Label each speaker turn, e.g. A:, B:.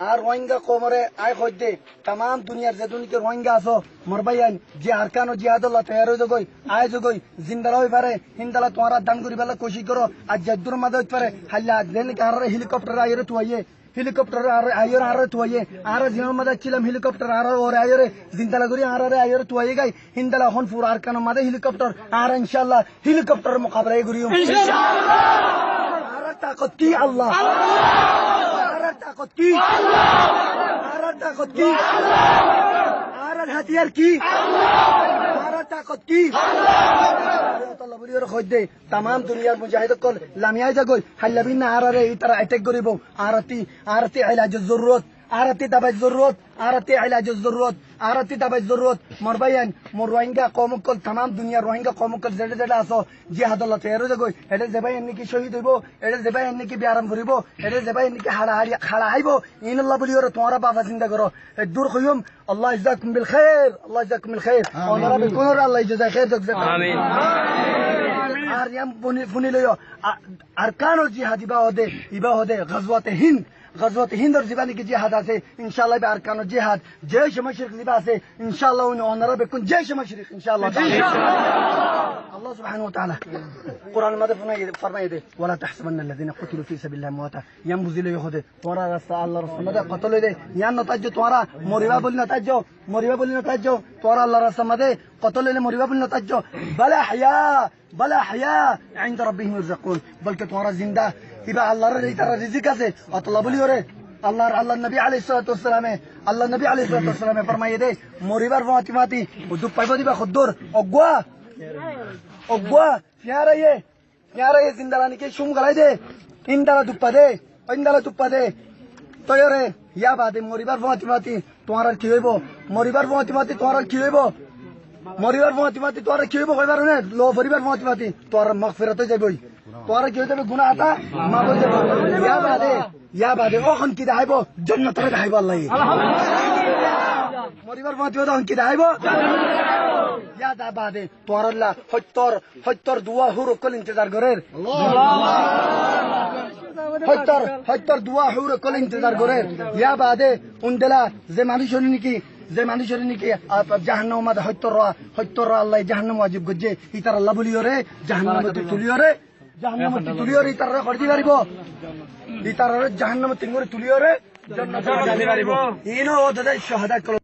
A: আর রোহিঙ্গা কোমরে আয় হইতে तमाम দুনিয়ার যে দুনিকে রোহিঙ্গা আছো মরবাইন যে আরকান ও জিহাদুল্লাহ তৈয়ার হয়ে জগই আয় জগই জিন্দালা হই পারে হিন্দালা তোমরা দান করি বেলা কোশিশ করো আর জাদুর মাঝে হইতে পারে হাল্লা দেন কার হেলিকপ্টার আইরে তুইয়ে হেলিকপ্টার আইরে আরে তুইয়ে আর জিনোর মাঝে ছিলাম হেলিকপ্টার আর ওরে আইরে জিন্দালা করি আর আইরে তুইয়ে গাই হিন্দালা হন পুর আরকান মাঝে হেলিকপ্টার আর ইনশাআল্লাহ হেলিকপ্টার মোকাবেলা করিও ইনশাআল্লাহ ताकत की अल्लाह ताकत की ताकत की हथियार की ताकत की तमाम दुनियार मुजाहिद कल लामिया जागोय हल्लाबिन आरारे इतरा अटैक करिबो आरती आरती इलाज जरूरत आरती दवाई जरूरत आरती इलाज जरूरत आरती दवाई जरूरत मरबायन मोर रोहिंगा कौम कल तमाम दुनिया रोहिंगा कौम कल जेडे जेडे आसो जिहादुल्लाह तैयार जागोय एडे जेबाय एन्नी शहीद हइबो एडे जेबाय एन्नी की बियाराम करिबो एडे जेबाय एन्नी हाड़ा आइबो इनल्लाह बलियोर तोरा बाबा जिंदा करो दूर खयुम अल्लाह इजाकुम बिल खैर अल्लाह इजाकुम बिल खैर और रब कुनर अल्लाह इजाza खैर जग आमीन आर्यम बुनी लयो अरकानुल जिहाद इबा होदे गजवत हिंद और जिबानी की जिहाद आसे इंशाल्लाह बे अरकानुल जिहाद जैश मशरिक लिबा से इंशाल्लाह उन ओनरा बे कुन जैश मशरिक इंशाल्लाह अल्लाह सुब्हानहु व तआला कुरान में फरमाए दे वला तहसबन الذين قتلوا في سبيل الله امواتا ينبذل يهود तोरा रास्ता अल्लाह रसूल में कत्ल दे यान नताजो तोरा मरिबा बोल नताजो तोरा अल्लाह रास्ता में कत्ल ले मरिबा बोल नताजो बला हया عند ربهم يرزقون बल्कि तोरा जिंदा इबा अल्लाह रे तारा रिजिक আছে अतला বলিও রে अल्लाह नबी अलैहि सल्लम फरमाइए दे मरिबार फातिमाती उदु पाइबो दिबा खुदुर अगवा यार ये जिंदालानी के शुम गलाई दे इंदाला दुप्पा दे तो यारे या बादे मरिबार फातिमाती तोरा की हइबो मरिबार फातिमाती तोरा की हइबो कइबार ने लो मरिबार फातिमाती तोरा मगफिरत जाबई तोरा की होते गुनाह आता माफ हो जाबो या बादे ओखन की दाइबो जन्नत रे दाइबो अल्लाह मरिबार फातिमा ओखन की दाइबो या दा बादे तोरा अल्लाह हत्तर दुआ हुर कल इंतजार करे हत्तर दुआ हुर कल इंतजार करे या बादे उनदेला जे मानुषनी की आप जहन्नम में हत्तर अल्लाह जहन्नम वाजिब गजे इतार अल्लाह बोलियो रे जहन्नम में तुलियो रे इतार करदी पारिबो इतार जहन्नम तिंगरे तुलियो रे जन्नत जाने पारिबो इनो ओ दादा शहादा